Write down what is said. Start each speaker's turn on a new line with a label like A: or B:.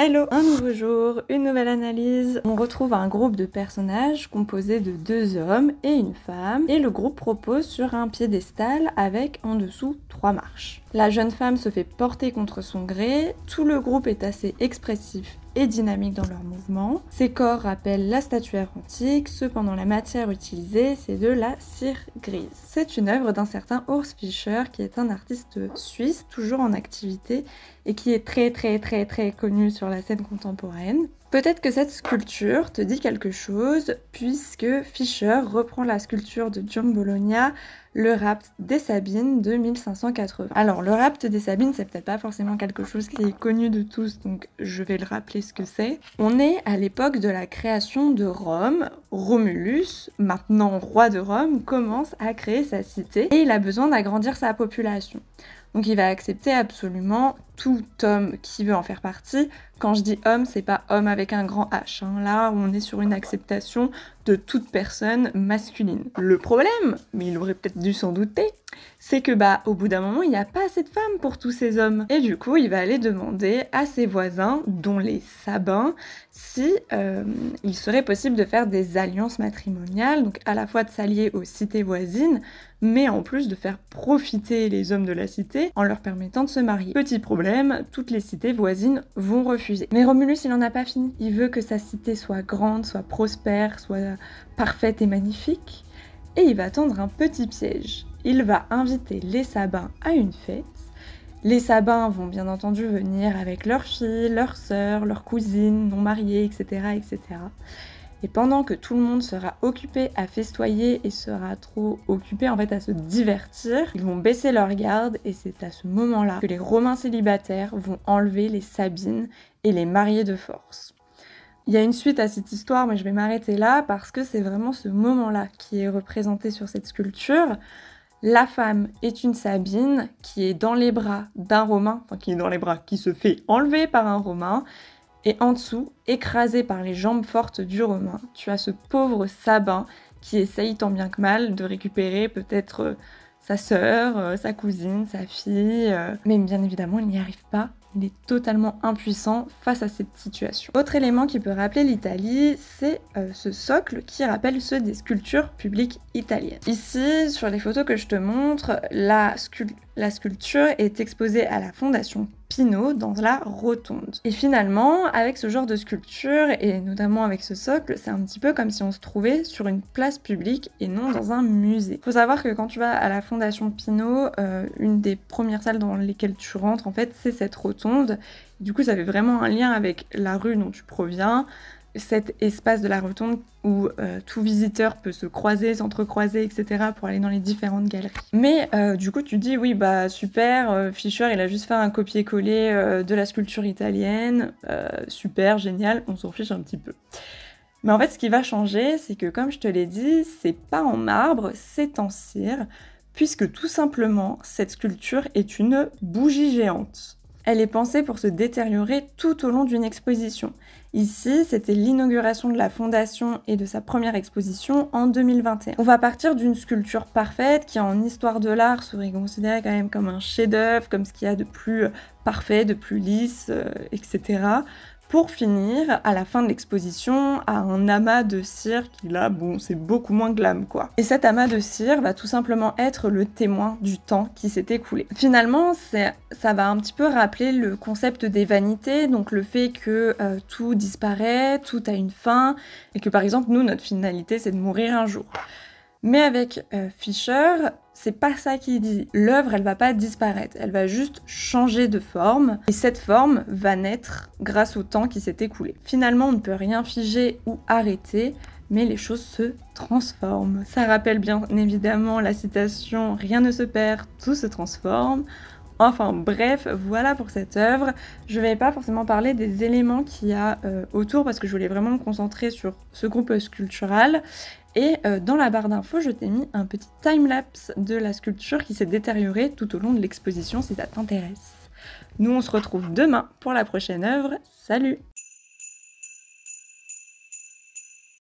A: Hello! Un nouveau jour, une nouvelle analyse. On retrouve un groupe de personnages composé de 2 hommes et une femme, et le groupe propose sur un piédestal avec en dessous 3 marches. La jeune femme se fait porter contre son gré, tout le groupe est assez expressif et dynamique dans leurs mouvements. Ces corps rappellent la statuaire antique, cependant la matière utilisée c'est de la cire grise. C'est une œuvre d'un certain Urs Fischer qui est un artiste suisse toujours en activité et qui est très connu sur la scène contemporaine. Peut-être que cette sculpture te dit quelque chose, puisque Fischer reprend la sculpture de Giambologna, le Rapt des Sabines de 1580. Alors, le Rapt des Sabines, c'est peut-être pas forcément quelque chose qui est connu de tous, donc je vais le rappeler ce que c'est. On est à l'époque de la création de Rome. Romulus, maintenant roi de Rome, commence à créer sa cité et il a besoin d'agrandir sa population. Donc il va accepter absolument tout homme qui veut en faire partie. Quand je dis homme, c'est pas homme avec un grand H. Là, on est sur une acceptation de toute personne masculine. Le problème, mais il aurait peut-être dû s'en douter, c'est que au bout d'un moment, il n'y a pas assez de femmes pour tous ces hommes. Et du coup, il va aller demander à ses voisins, dont les Sabins, si il serait possible de faire des alliances matrimoniales, donc à la fois de s'allier aux cités voisines, mais en plus de faire profiter les hommes de la cité en leur permettant de se marier. Petit problème, toutes les cités voisines vont refuser. Mais Romulus, il en a pas fini. Il veut que sa cité soit grande, soit prospère, soit parfaite et magnifique. Et il va tendre un petit piège. Il va inviter les Sabins à une fête. Les Sabins vont bien entendu venir avec leurs filles, leurs sœurs, leurs cousines non mariées, etc., etc. Et pendant que tout le monde sera occupé à festoyer et sera trop occupé en fait à se divertir, ils vont baisser leur garde et c'est à ce moment-là que les Romains célibataires vont enlever les Sabines et les marier de force. Il y a une suite à cette histoire, mais je vais m'arrêter là parce que c'est vraiment ce moment-là qui est représenté sur cette sculpture. La femme est une Sabine qui est dans les bras d'un Romain, qui se fait enlever par un Romain. Et en dessous, écrasé par les jambes fortes du Romain, tu as ce pauvre Sabin qui essaye tant bien que mal de récupérer peut-être sa sœur, sa cousine, sa fille, mais bien évidemment il n'y arrive pas. Il est totalement impuissant face à cette situation. Autre élément qui peut rappeler l'Italie, c'est ce socle qui rappelle ceux des sculptures publiques italiennes. Ici, sur les photos que je te montre, la sculpture est exposée à la Fondation Pinault dans la rotonde. Et finalement, avec ce genre de sculpture, et notamment avec ce socle, c'est un petit peu comme si on se trouvait sur une place publique et non dans un musée. Faut savoir que quand tu vas à la Fondation Pinault, une des premières salles dans lesquelles tu rentres, en fait, c'est cette rotonde. Du coup, ça fait vraiment un lien avec la rue dont tu proviens, cet espace de la rotonde où tout visiteur peut se croiser, s'entrecroiser, etc. pour aller dans les différentes galeries. Mais du coup, tu dis, oui, super, Fischer, il a juste fait un copier-coller de la sculpture italienne, super, génial, on s'en fiche un petit peu. Mais en fait, ce qui va changer, c'est que, comme je te l'ai dit, c'est pas en marbre, c'est en cire, puisque tout simplement, cette sculpture est une bougie géante. Elle est pensée pour se détériorer tout au long d'une exposition. Ici, c'était l'inauguration de la fondation et de sa première exposition en 2021. On va partir d'une sculpture parfaite qui, en histoire de l'art, serait considérée quand même comme un chef-d'œuvre, comme ce qu'il y a de plus parfait, de plus lisse, etc. Pour finir, à la fin de l'exposition, à un amas de cire qui là, c'est beaucoup moins glam quoi. Et cet amas de cire va tout simplement être le témoin du temps qui s'est écoulé. Finalement, ça va un petit peu rappeler le concept des vanités, donc le fait que tout disparaît, tout a une fin, et que par exemple, nous, notre finalité, c'est de mourir un jour. Mais avec Fischer, c'est pas ça qu'il dit. L'œuvre, elle va pas disparaître, elle va juste changer de forme, et cette forme va naître grâce au temps qui s'est écoulé. Finalement, on ne peut rien figer ou arrêter, mais les choses se transforment. Ça rappelle bien évidemment la citation « Rien ne se perd, tout se transforme ». Enfin bref, voilà pour cette œuvre. Je vais pas forcément parler des éléments qu'il y a autour parce que je voulais vraiment me concentrer sur ce groupe sculptural. Et dans la barre d'infos, je t'ai mis un petit timelapse de la sculpture qui s'est détériorée tout au long de l'exposition si ça t'intéresse. Nous on se retrouve demain pour la prochaine œuvre. Salut!